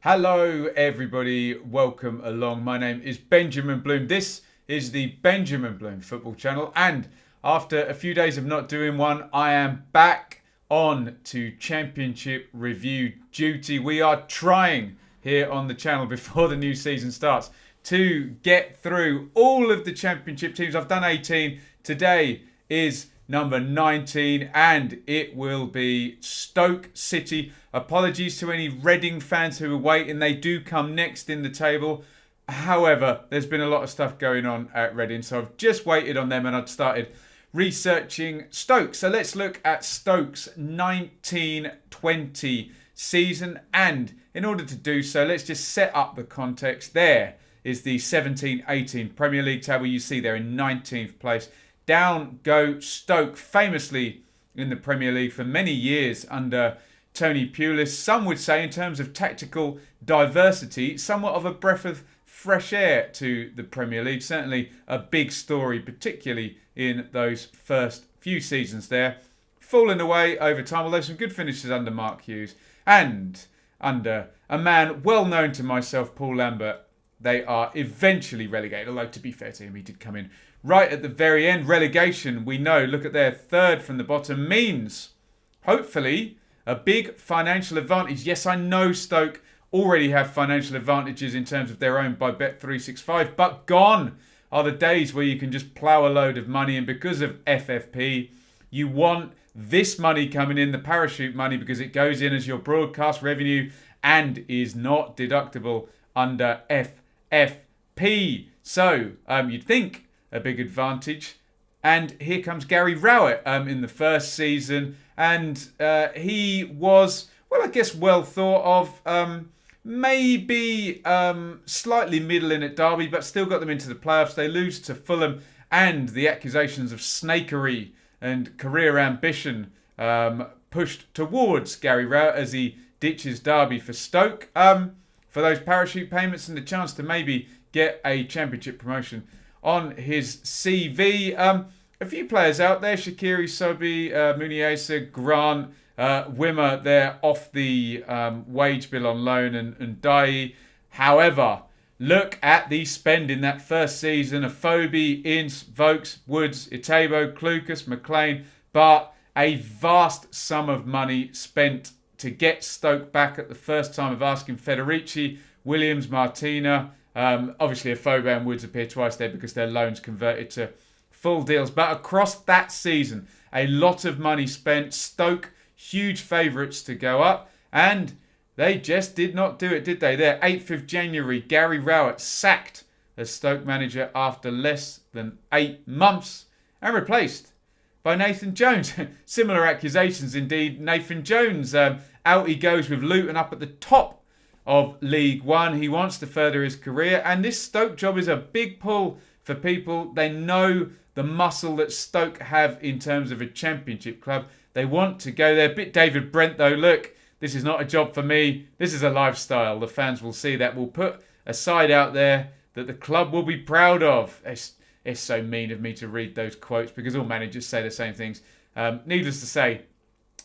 Hello everybody, welcome along. My name is Benjamin Bloom. This is the Benjamin Bloom Football Channel, and after a few days of not doing one, I am back on to Championship review duty. We are trying here on the channel before the new season starts to get through all of the Championship teams. I've done 18. Today is number 19, and it will be Stoke City. Apologies to any Reading fans who are waiting. They do come next in the table. However, there's been a lot of stuff going on at Reading, so I've just waited on them and I've started researching Stoke. So let's look at Stoke's 1920 season, and in order to do so, let's just set up the context. There is the 17-18 Premier League table. You see they're in 19th place. Down go Stoke, famously in the Premier League for many years under Tony Pulis. Some would say, in terms of tactical diversity, somewhat of a breath of fresh air to the Premier League. Certainly a big story, particularly in those first few seasons there. Fallen away over time, although some good finishes under Mark Hughes. And under a man well known to myself, Paul Lambert, they are eventually relegated. Although, to be fair to him, he did come in right at the very end. Relegation, we know, look at their third from the bottom, means hopefully a big financial advantage. Yes, I know Stoke already have financial advantages in terms of their own by Bet365, but gone are the days where you can just plough a load of money, and because of FFP, you want this money coming in, the parachute money, because it goes in as your broadcast revenue and is not deductible under FFP. So you'd think a big advantage. And here comes Gary Rowett in the first season. And he was, well, I guess well thought of. Maybe slightly middling at Derby, but still got them into the playoffs. They lose to Fulham, and the accusations of snakery and career ambition pushed towards Gary Rowett as he ditches Derby for Stoke. For those parachute payments and the chance to maybe get a Championship promotion on his CV. A few players out there: Shaqiri, Sobi, Muniesa, Grant, Wimmer. They're off the wage bill on loan, and Dye. However, look at the spend in that first season: Afobe, Ince, Vokes, Woods, Itebo, Clucas, McLean. But a vast sum of money spent to get Stoke back at the first time of asking. Federici, Williams, Martina. Obviously, Afobe and Woods appear twice there because their loans converted to full deals. But across that season, a lot of money spent. Stoke, huge favourites to go up. And they just did not do it, did they? There, 8th of January, Gary Rowett sacked as Stoke manager after less than 8 months and replaced by Nathan Jones. Similar accusations indeed. Nathan Jones, out he goes with Luton up at the top of League One. He wants to further his career, and this Stoke job is a big pull for people. They know the muscle that Stoke have in terms of a Championship club. They want to go there. Bit David Brent though. Look, this is not a job for me. This is a lifestyle. The fans will see that. We'll put a side out there that the club will be proud of. It's so mean of me to read those quotes because all managers say the same things. Needless to say,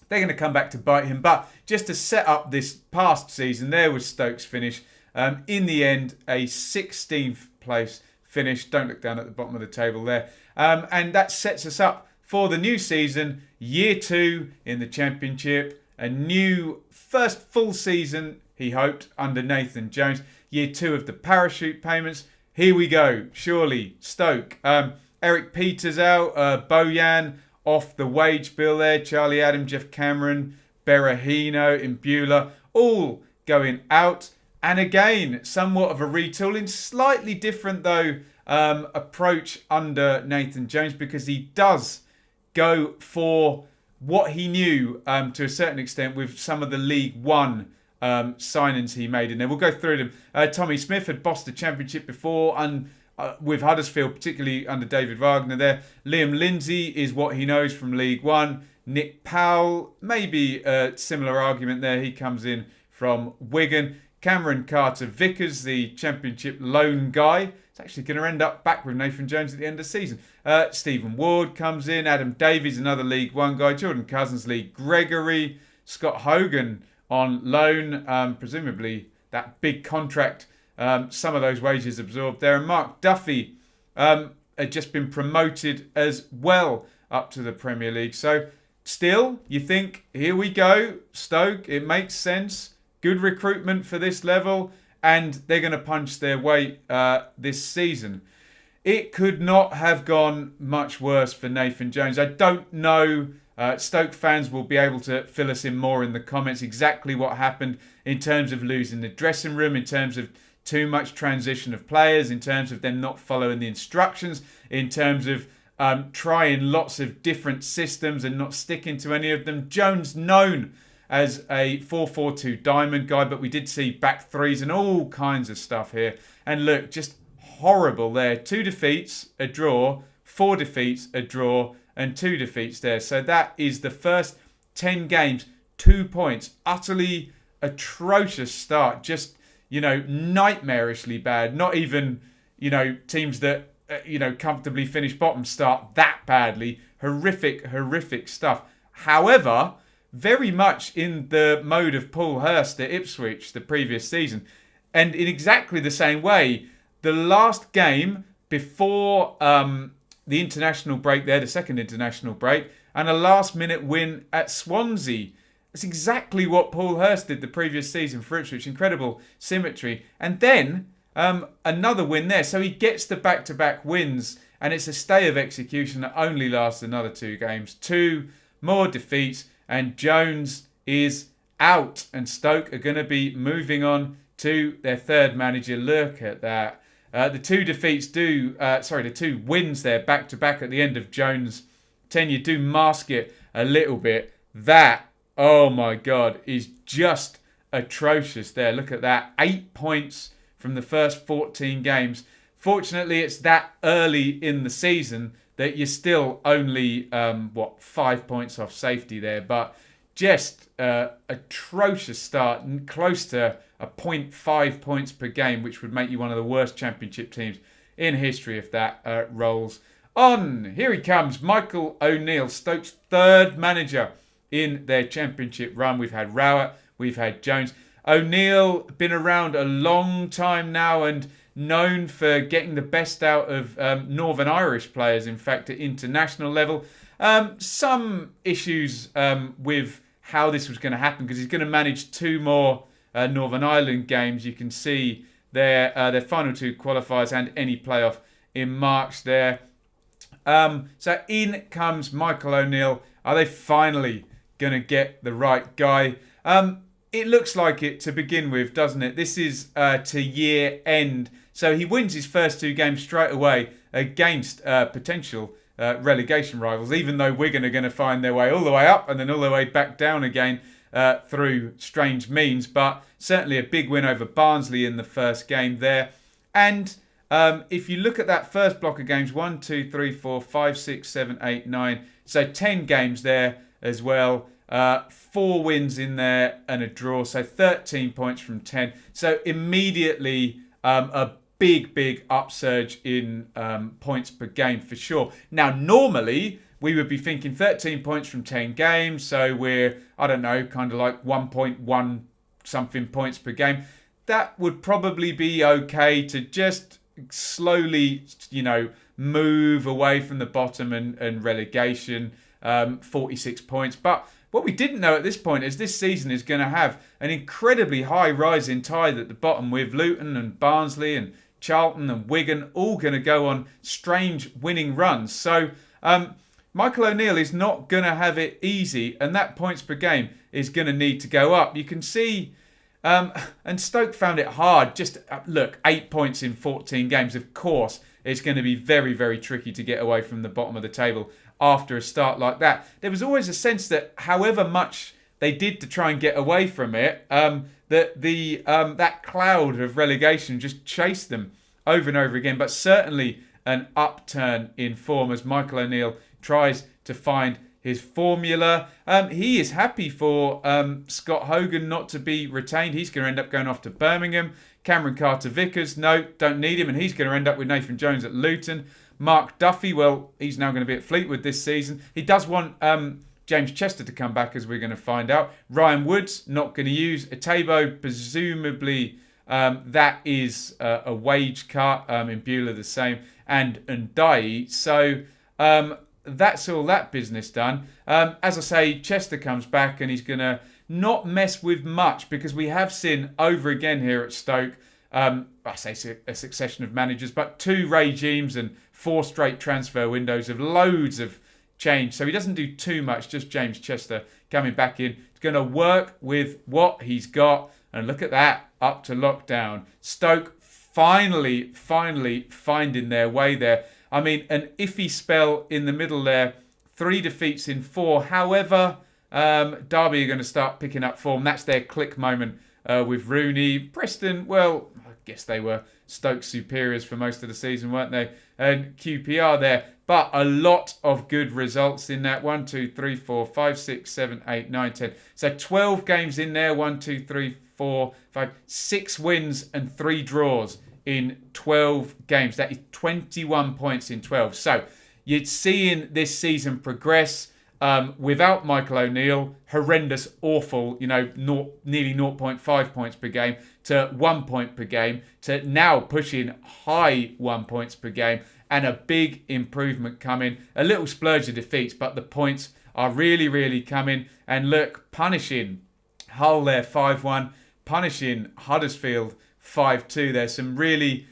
they're going to come back to bite him. But just to set up this past season, there was Stoke's finish. In the end, a 16th place finish. Don't look down at the bottom of the table there. And that sets us up for the new season, year 2 in the Championship. A new first full season, he hoped, under Nathan Jones. Year 2 of the parachute payments. Here we go. Surely, Stoke. Eric Peters out. Bojan off the wage bill there. Charlie Adam, Jeff Cameron, Berahino, Imbula, all going out. And again, somewhat of a retooling. Slightly different, though, approach under Nathan Jones, because he does go for what he knew to a certain extent with some of the League One signings he made in there. We'll go through them. Tommy Smith had bossed the Championship before, and with Huddersfield, particularly under David Wagner there. Liam Lindsay is what he knows from League One. Nick Powell, maybe a similar argument there. He comes in from Wigan. Cameron Carter-Vickers, the Championship loan guy. It's actually going to end up back with Nathan Jones at the end of the season. Stephen Ward comes in. Adam Davies, another League One guy. Jordan Cousins, Lee Gregory. Scott Hogan on loan, presumably that big contract, some of those wages absorbed there. And Mark Duffy had just been promoted as well up to the Premier League. So still, you think, here we go, Stoke, it makes sense. Good recruitment for this level, and they're going to punch their weight this season. It could not have gone much worse for Nathan Jones. I don't know, Stoke fans will be able to fill us in more in the comments exactly what happened in terms of losing the dressing room, in terms of too much transition of players, in terms of them not following the instructions, in terms of trying lots of different systems and not sticking to any of them. Jones known as a 4-4-2 diamond guy, but we did see back threes and all kinds of stuff here. And look, just horrible there. 2 defeats, a draw, 4 defeats, a draw, and 2 defeats there. So that is the first 10 games, 2 points. Utterly atrocious start. Just, nightmarishly bad. Not even, teams that, comfortably finish bottom start that badly. Horrific stuff. However, very much in the mode of Paul Hurst at Ipswich the previous season. And in exactly the same way, the last game before the international break there, the second international break, and a last-minute win at Swansea. That's exactly what Paul Hurst did the previous season for Ipswich. Incredible symmetry. And then another win there. So he gets the back-to-back wins, and it's a stay of execution that only lasts another 2 games. 2 more defeats, and Jones is out. And Stoke are going to be moving on to their third manager. Look at that. The 2 wins there back-to-back at the end of Jones' tenure do mask it a little bit. That, oh my God, is just atrocious there. Look at that. 8 points from the first 14 games. Fortunately, it's that early in the season that you're still only, 5 points off safety there. But just atrocious start, close to a 0.5 points per game, which would make you one of the worst championship teams in history if that rolls on. Here he comes, Michael O'Neill, Stoke's third manager in their championship run. We've had Rowett, we've had Jones. O'Neill, been around a long time now and known for getting the best out of Northern Irish players, in fact, at international level. Some issues with how this was going to happen, because he's going to manage 2 more Northern Ireland games. You can see their final 2 qualifiers and any playoff in March there. So in comes Michael O'Neill. Are they finally going to get the right guy? It looks like it to begin with, doesn't it? This is to year end. So he wins his first 2 games straight away against potential relegation rivals, even though Wigan are going to find their way all the way up and then all the way back down again through strange means. But certainly a big win over Barnsley in the first game there. And if you look at that first block of games, 1, 2, 3, 4, 5, 6, 7, 8, 9. So 10 games there as well. 4 wins in there and a draw. So 13 points from 10. So immediately a big upsurge in points per game for sure. Now, normally we would be thinking 13 points from 10 games. So we're, kind of like 1.1 something points per game. That would probably be okay to just slowly, move away from the bottom and relegation, 46 points. But what we didn't know at this point is this season is going to have an incredibly high rising tide at the bottom, with Luton and Barnsley and Charlton and Wigan all going to go on strange winning runs. So Michael O'Neill is not going to have it easy, and that points per game is going to need to go up. You can see, and Stoke found it hard. Just look, 8 points in 14 games. Of course, it's going to be very, very tricky to get away from the bottom of the table after a start like that. There was always a sense that however much they did to try and get away from it, that cloud of relegation just chased them over and over again. But certainly an upturn in form as Michael O'Neill tries to find his formula. He is happy for Scott Hogan not to be retained. He's going to end up going off to Birmingham. Cameron Carter-Vickers, no, don't need him, and he's going to end up with Nathan Jones at Luton. Mark Duffy, well, he's now going to be at Fleetwood this season. He does want James Chester to come back, as we're going to find out. Ryan Woods, not going to use. Atebo, presumably that is a wage cut. In Beulah, the same. And Ndai. So that's all that business done. As I say, Chester comes back and he's going to not mess with much, because we have seen over again here at Stoke, I say a succession of managers, but 2 regimes and 4 straight transfer windows of loads of change. So he doesn't do too much, just James Chester coming back in. He's going to work with what he's got. And look at that, up to lockdown. Stoke finally finding their way there. I mean, an iffy spell in the middle there. 3 defeats in 4. However, Derby are going to start picking up form. That's their click moment with Rooney. Preston, well, I guess they were Stoke superiors for most of the season, weren't they? And QPR there. But a lot of good results in that. 1, 2, 3, 4, 5, 6, 7, 8, 9, 10. So 12 games in there. 1, 2, 3, 4, 5, 6 wins and 3 draws in 12 games. That is 21 points in 12. So you're seeing this season progress. Without Michael O'Neill, horrendous, awful, nearly 0.5 points per game to 1 point per game, to now pushing high 1 points per game, and a big improvement coming. A little splurge of defeats, but the points are really coming. And look, punishing Hull there 5-1, punishing Huddersfield 5-2. There's some really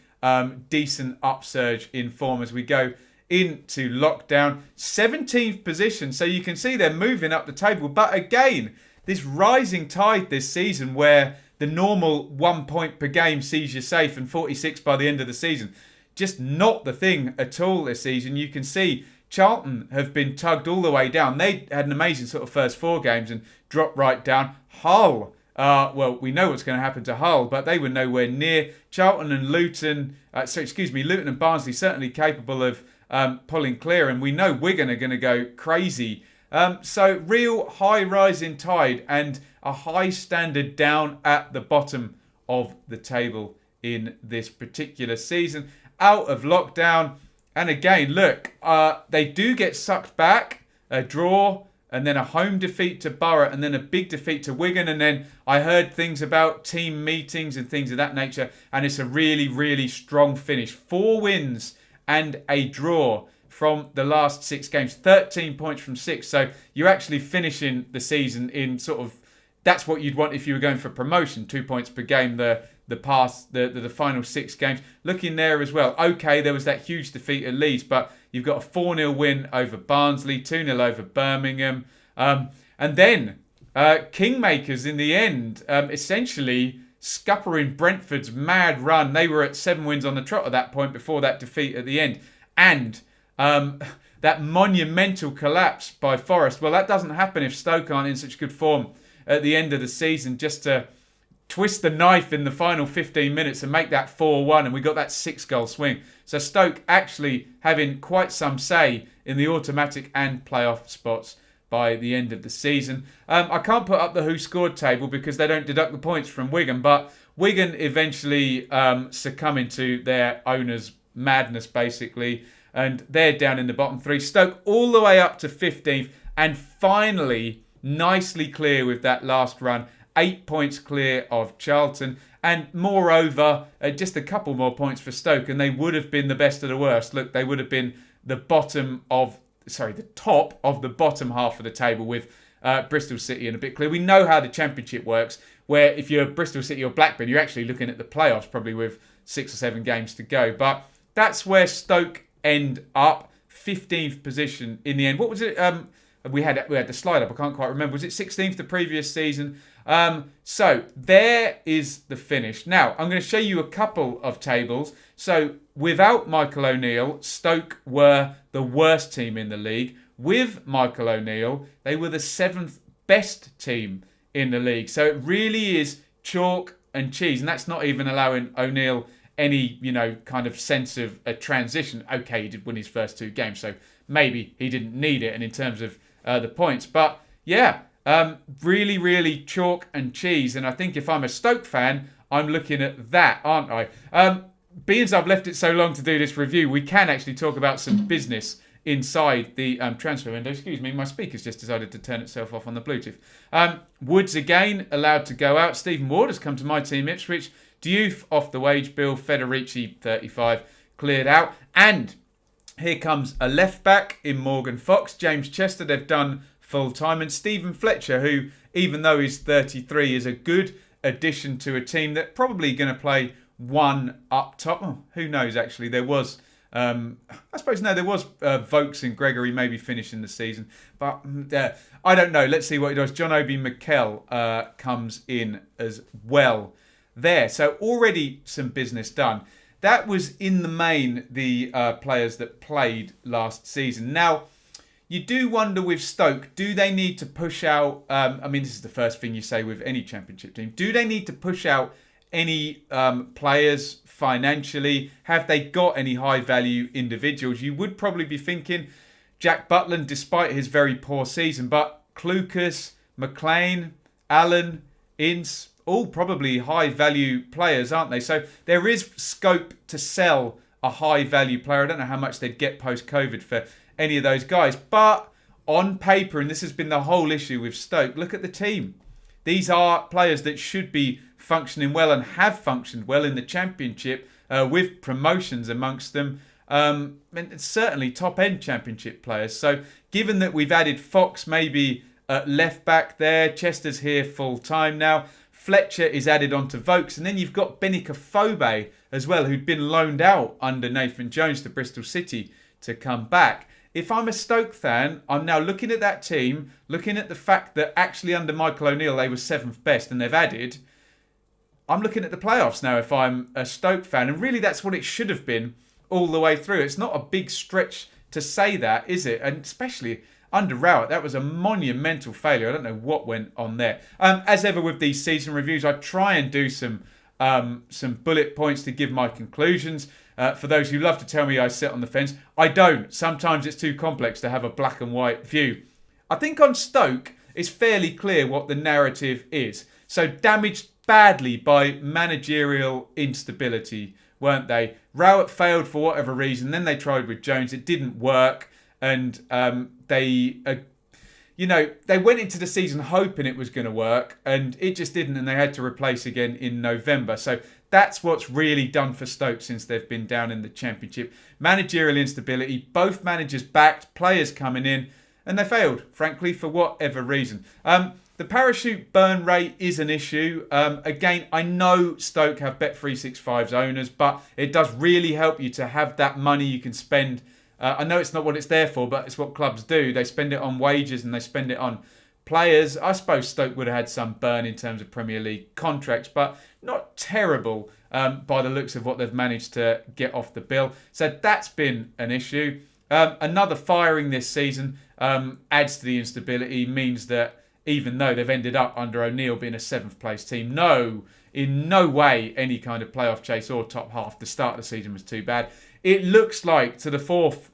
decent upsurge in form as we go into lockdown. 17th position, so you can see they're moving up the table. But again, this rising tide this season, where the normal 1 point per game sees you safe and 46 by the end of the season, just not the thing at all this season. You can see Charlton have been tugged all the way down. They had an amazing sort of first 4 games and dropped right down. Hull, well, we know what's going to happen to Hull, but they were nowhere near. Charlton and Luton, Luton and Barnsley certainly capable of pulling clear, and we know Wigan are going to go crazy. So real high rising tide and a high standard down at the bottom of the table in this particular season. Out of lockdown, and again, look, they do get sucked back, a draw, and then a home defeat to Borough, and then a big defeat to Wigan, and then I heard things about team meetings and things of that nature, and it's a really strong finish. 4 wins and a draw from the last 6 games. 13 points from 6. So you're actually finishing the season in sort of, that's what you'd want if you were going for promotion. 2 points per game, the final 6 games. Looking there as well. Okay, there was that huge defeat at Leeds, but you've got a 4-0 win over Barnsley, 2-0 over Birmingham. And then Kingmakers in the end, essentially scuppering Brentford's mad run. They were at 7 wins on the trot at that point before that defeat at the end. And that monumental collapse by Forest. Well, that doesn't happen if Stoke aren't in such good form at the end of the season, just to twist the knife in the final 15 minutes and make that 4-1. And we got that 6-goal swing. So Stoke actually having quite some say in the automatic and playoff spots by the end of the season. I can't put up the who scored table because they don't deduct the points from Wigan, but Wigan eventually succumbing to their owners' madness, basically, and they're down in the bottom 3. Stoke all the way up to 15th, and finally nicely clear with that last run. 8 points clear of Charlton, and moreover, just a couple more points for Stoke, and they would have been the best of the worst. Look, they would have been the top of the bottom half of the table with Bristol City and a bit clear. We know how the Championship works, where if you're Bristol City or Blackburn, you're actually looking at the playoffs probably with 6 or 7 games to go. But that's where Stoke end up, 15th position in the end. What was it? We had the slide up. I can't quite remember. Was it 16th the previous season? So there is the finish. Now, I'm going to show you a couple of tables. So without Michael O'Neill, Stoke were the worst team in the league. With Michael O'Neill, they were the 7th best team in the league. So it really is chalk and cheese. And that's not even allowing O'Neill any, kind of sense of a transition. Okay, he did win his first 2 games, so maybe he didn't need it. And in terms of the points, but yeah, really chalk and cheese. And I think if I'm a Stoke fan, I'm looking at that, aren't I? Being as I've left it so long to do this review, we can actually talk about some business inside the transfer window. Excuse me, my speaker's just decided to turn itself off on the Bluetooth. Woods again allowed to go out. Stephen Ward has come to my team, Ipswich. Diouf off the wage bill. Federici, 35, cleared out. And here comes a left back in Morgan Fox. James Chester, they've done full time. And Stephen Fletcher, who, even though he's 33, is a good addition to a team that probably going to play one up top. Oh, who knows, actually. There was, there was Vokes and Gregory maybe finishing the season. But I don't know. Let's see what he does. John Obi McKell comes in as well there. So already some business done. That was in the main the players that played last season. Now, you do wonder with Stoke, do they need to push out... this is the first thing you say with any championship team. Do they need to push out any players financially? Have they got any high-value individuals? You would probably be thinking Jack Butland, despite his very poor season. But Clucas, McLean, Allen, Ince, all probably high-value players, aren't they? So there is scope to sell a high-value player. I don't know how much they'd get post-COVID for any of those guys. But on paper, and this has been the whole issue with Stoke, look at the team. These are players that should be functioning well and have functioned well in the Championship with promotions amongst them. And it's certainly top-end Championship players. So given that we've added Fox maybe at left back there, Chester's here full-time now, Fletcher is added onto Vokes, and then you've got Benica Fobe as well, who'd been loaned out under Nathan Jones to Bristol City to come back. If I'm a Stoke fan, I'm now looking at that team, looking at the fact that actually under Michael O'Neill they were 7th best and they've added. I'm looking at the playoffs now if I'm a Stoke fan, and really that's what it should have been all the way through. It's not a big stretch to say that, is it? And especially under Rowett, that was a monumental failure. I don't know what went on there. As ever with these season reviews, I try and do some bullet points to give my conclusions. For those who love to tell me I sit on the fence, I don't. Sometimes it's too complex to have a black and white view. I think on Stoke, it's fairly clear what the narrative is. So damaged badly by managerial instability, weren't they? Rowett failed for whatever reason. Then they tried with Jones. It didn't work. And they went into the season hoping it was going to work. And it just didn't. And they had to replace again in November. So that's what's really done for Stoke since they've been down in the Championship. Managerial instability, both managers backed, players coming in, and they failed, frankly, for whatever reason. The parachute burn rate is an issue. Again, I know Stoke have Bet365's owners, but it does really help you to have that money you can spend. I know it's not what it's there for, but it's what clubs do. They spend it on wages and they spend it on players. I suppose Stoke would have had some burn in terms of Premier League contracts, but not terrible by the looks of what they've managed to get off the bill. So that's been an issue. Another firing this season adds to the instability, means that even though they've ended up under O'Neill being a 7th place team, in no way any kind of playoff chase or top half. The start of the season was too bad. It looks like, to the 4th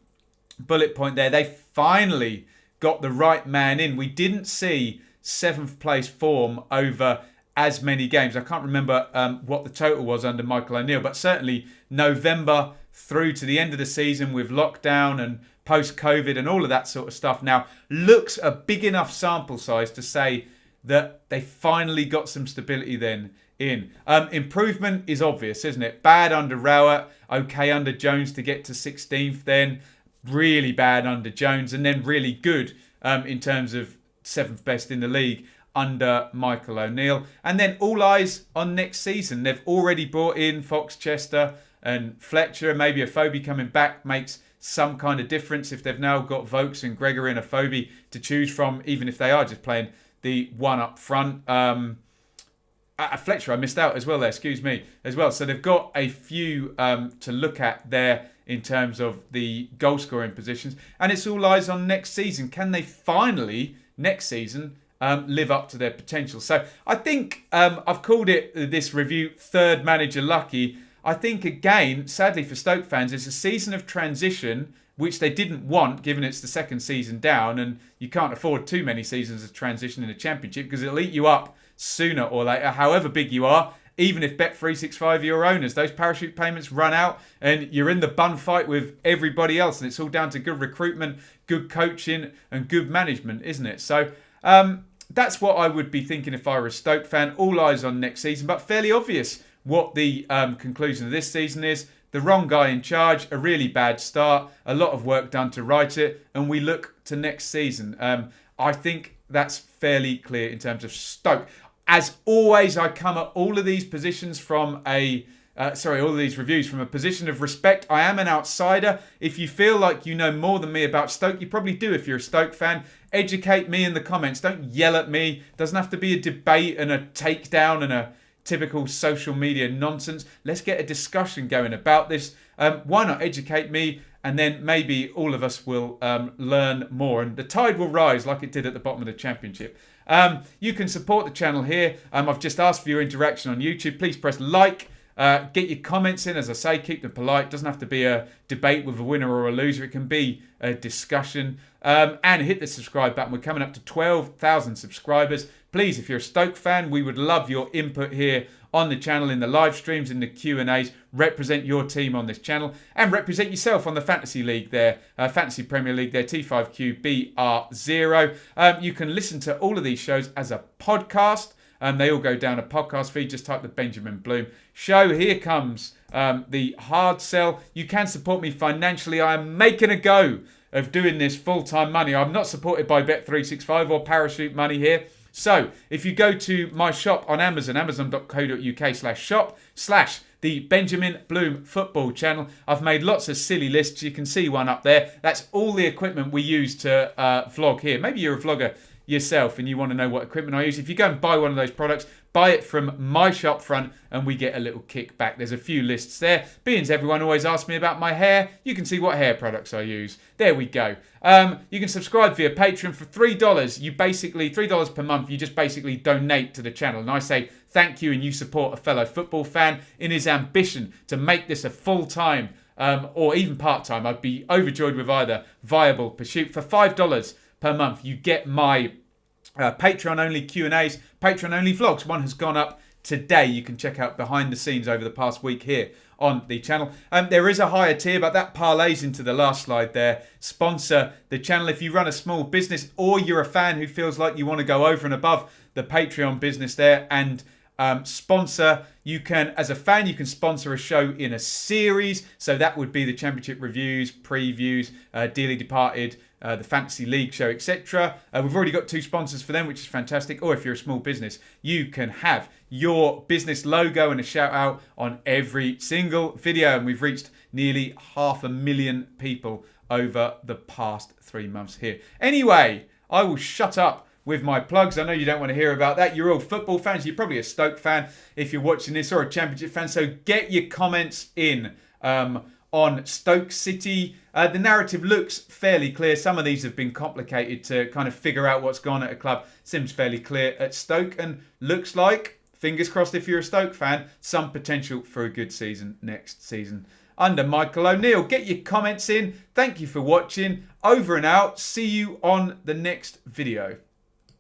bullet point there, they finally got the right man in. We didn't see 7th place form over as many games. I can't remember what the total was under Michael O'Neill, but certainly November through to the end of the season with lockdown and post-COVID and all of that sort of stuff now looks a big enough sample size to say that they finally got some stability then in. Improvement is obvious, isn't it? Bad under Rowett, okay under Jones to get to 16th then, really bad under Jones, and then really good in terms of 7th best in the league under Michael O'Neill. And then all eyes on next season. They've already brought in Fox, Chester and Fletcher. Maybe a Phobie coming back makes some kind of difference if they've now got Vokes and Gregory and a Phobie to choose from, even if they are just playing the one up front. Fletcher, I missed out as well there, excuse me, as well. So they've got a few to look at there in terms of the goal scoring positions. And it's all eyes on next season. Can they finally, next season, live up to their potential? So I think I've called it, this review, third manager lucky. I think, again, sadly for Stoke fans, it's a season of transition, which they didn't want, given it's the 2nd season down, and you can't afford too many seasons of transition in the Championship because it'll eat you up sooner or later, however big you are. even if Bet365 are your owners. Those parachute payments run out and you're in the bun fight with everybody else, and it's all down to good recruitment, good coaching and good management, isn't it? So that's what I would be thinking if I were a Stoke fan. All eyes on next season, but fairly obvious what the conclusion of this season is. The wrong guy in charge, a really bad start, a lot of work done to right it, and we look to next season. I think that's fairly clear in terms of Stoke. As always, I come at all of these positions from all of these reviews from a position of respect. I am an outsider. If you feel like you know more than me about Stoke, you probably do if you're a Stoke fan. Educate me in the comments. Don't yell at me. Doesn't have to be a debate and a takedown and a typical social media nonsense. Let's get a discussion going about this. Why not educate me, and then maybe all of us will learn more, and the tide will rise like it did at the bottom of the championship. You can support the channel here. I've just asked for your interaction on YouTube. Please press like. Get your comments in, as I say, keep them polite. Doesn't have to be a debate with a winner or a loser. It can be a discussion. And hit the subscribe button. We're coming up to 12,000 subscribers. Please, if you're a Stoke fan, we would love your input here on the channel, in the live streams, in the Q&As. Represent your team on this channel and represent yourself on the Fantasy League there, Fantasy Premier League there, T5QBR0. You can listen to all of these shows as a podcast. They all go down a podcast feed. Just type the Benjamin Bloom Show. Here comes the hard sell. You can support me financially. I am making a go of doing this full-time money. I'm not supported by Bet365 or Parachute Money here. So if you go to my shop on Amazon, amazon.co.uk/shop/ the Benjamin Bloom Football Channel, I've made lots of silly lists. You can see one up there. That's all the equipment we use to vlog here. Maybe you're a vlogger yourself and you want to know what equipment I use. If you go and buy one of those products, buy it from my shop front and we get a little kickback. There's a few lists there. Being everyone always asks me about my hair, you can see what hair products I use. There we go. You can subscribe via Patreon for $3. You basically, $3 per month, you just basically donate to the channel. And I say thank you, and you support a fellow football fan in his ambition to make this a full-time or even part-time. I'd be overjoyed with either viable pursuit. For $5 per month, you get my Patreon-only Q&As, Patreon-only vlogs. One has gone up today. You can check out behind the scenes over the past week here on the channel. There is a higher tier, but that parlays into the last slide there. Sponsor the channel if you run a small business, or you're a fan who feels like you want to go over and above the Patreon business there and sponsor. You can, as a fan, you can sponsor a show in a series. So that would be the Championship reviews, previews, Dearly Departed, the Fantasy League show, etc. We've already got 2 sponsors for them, which is fantastic. Or if you're a small business, you can have your business logo and a shout out on every single video. And we've reached nearly 500,000 people over the past 3 months here. Anyway, I will shut up with my plugs. I know you don't want to hear about that. You're all football fans. You're probably a Stoke fan if you're watching this, or a Championship fan. So get your comments in on Stoke City. The narrative looks fairly clear. Some of these have been complicated to kind of figure out what's gone at a club. Seems fairly clear at Stoke, and looks like, fingers crossed if you're a Stoke fan, some potential for a good season next season under Michael O'Neill. Get your comments in. Thank you for watching. Over and out. See you on the next video.